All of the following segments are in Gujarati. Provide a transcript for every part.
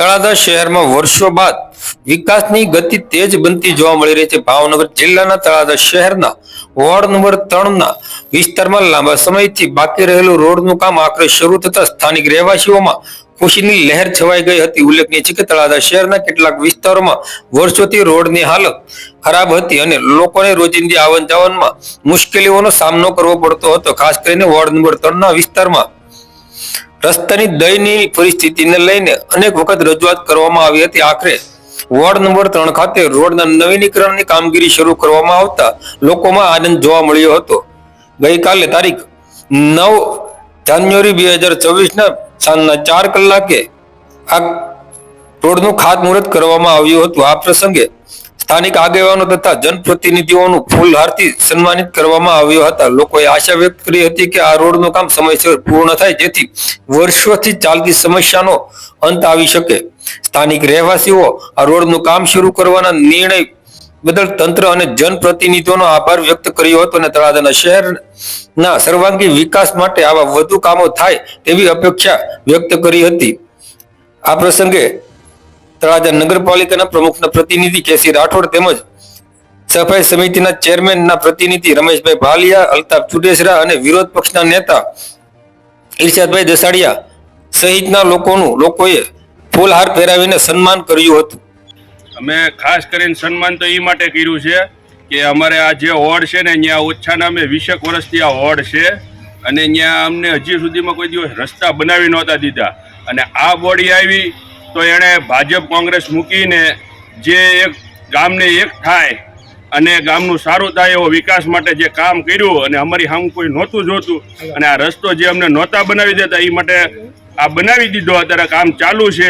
તળાજા શહેરમાં વર્ષો બાદ વિકાસની ગતિ તેજ બનતી જોવા મળી રહી છે। ભાવનગર જિલ્લાના તળાજા શહેરના વોર્ડ નંબર 3 વિસ્તારમાં લાંબા સમયથી બાકી રહેલું રોડનું કામ આખરે શરૂ થતા સ્થાનિક રહેવાસીઓમાં ખુશીની લહેર છવાઈ ગઈ હતી। ઉલ્લેખનીય છે કે તળાજા શહેરના કેટલાક વિસ્તારોમાં વર્ષોથી રોડની હાલત ખરાબ હતી અને લોકોને રોજિંદી આવન જાવનમાં મુશ્કેલીઓનો સામનો કરવો પડતો હતો। ખાસ કરીને વોર્ડ નંબર 3 વિસ્તારમાં રસ્તાની દયનીય પરિસ્થિતિને લઈને અનેક વખત રજૂઆત કરવામાં આવી હતી। આખરે વોર્ડ નંબર 3 ખાતે રોડના નવીનીકરણની કામગીરી શરૂ કરવામાં આવતા લોકોમાં આનંદ જોવા મળ્યો હતો। ગઈકાલે તારીખ 9 જાન્યુઆરી 2024 સાંજના 4 કલાકે આ રોડનું ખાતમુહૂર્ત કરવામાં આવ્યું હતું। આ પ્રસંગે સ્થાનિક આગેવાનો તથા જનપ્રતિનિધિઓનું ફૂલહારથી સન્માનિત કરવામાં આવ્યા હતા। લોકોએ આશા વ્યક્ત કરી હતી કે આ રોડનું કામ સમયસર પૂર્ણ થાય જેથી વર્ષોથી ચાલતી સમસ્યાનો અંત આવી શકે। સ્થાનિક રહેવાસીઓ આ રોડનું કામ શરૂ કરવાના નિર્ણય બદલ તંત્ર અને જનપ્રતિનિધિઓનો આભાર વ્યક્ત કર્યો હતો અને તળાજાના શહેરના સર્વાંગી વિકાસ માટે આવા વધુ કામો થાય તેવી અપેક્ષા વ્યક્ત કરી હતી। આ પ્રસંગે તળાજા નગરપાલિકાના પ્રમુખના પ્રતિનિધિ કેસી રાઠોડ તેમજ સફાઈ સમિતિના ચેરમેનના પ્રતિનિધિ રમેશભાઈ ભાલિયા, અલ્તાફ ચુડેસરા અને વિરોધ પક્ષના નેતા ઇરશાદભાઈ દસાડિયા સહિતના લોકોએ ફૂલહાર પહેરાવીને સન્માન કર્યું હતું। અમે ખાસ કરીને સન્માન તો એ માટે કર્યું છે કે અમારે આ જે વોર્ડ છે ને ત્યાં ઓછાના અમે 20 વર્ષથી આ વોર્ડ છે અને ત્યાં અમને હજી સુધીમાં કોઈ દિવસ રસ્તા બનાવી નહોતા દીધા અને આ બોડી આવી તો એણે ભાજપ કોંગ્રેસ મૂકીને જે એક ગામને એક થાય અને ગામનું સારું થાય એવો વિકાસ માટે જે કામ કર્યું અને અમારી સામે કોઈ નહોતું જોતું અને આ રસ્તો જે અમને નહોતા બનાવી દેતા એ માટે આ બનાવી દીધો, અત્યારે કામ ચાલુ છે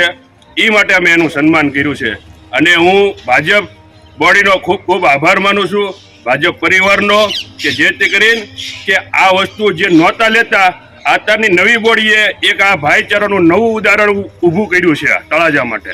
એ માટે અમે એનું સન્માન કર્યું છે। અને હું ભાજપ બોડીનો ખૂબ ખૂબ આભાર માનું છું, ભાજપ પરિવારનો કે જેથી કરીને કે આ વસ્તુ જે નહોતા લેતા અત્યારની નવી બોડીએ એક આ ભાઈચારાનું નવું ઉદાહરણ ઊભું કર્યું છે તળાજા માટે।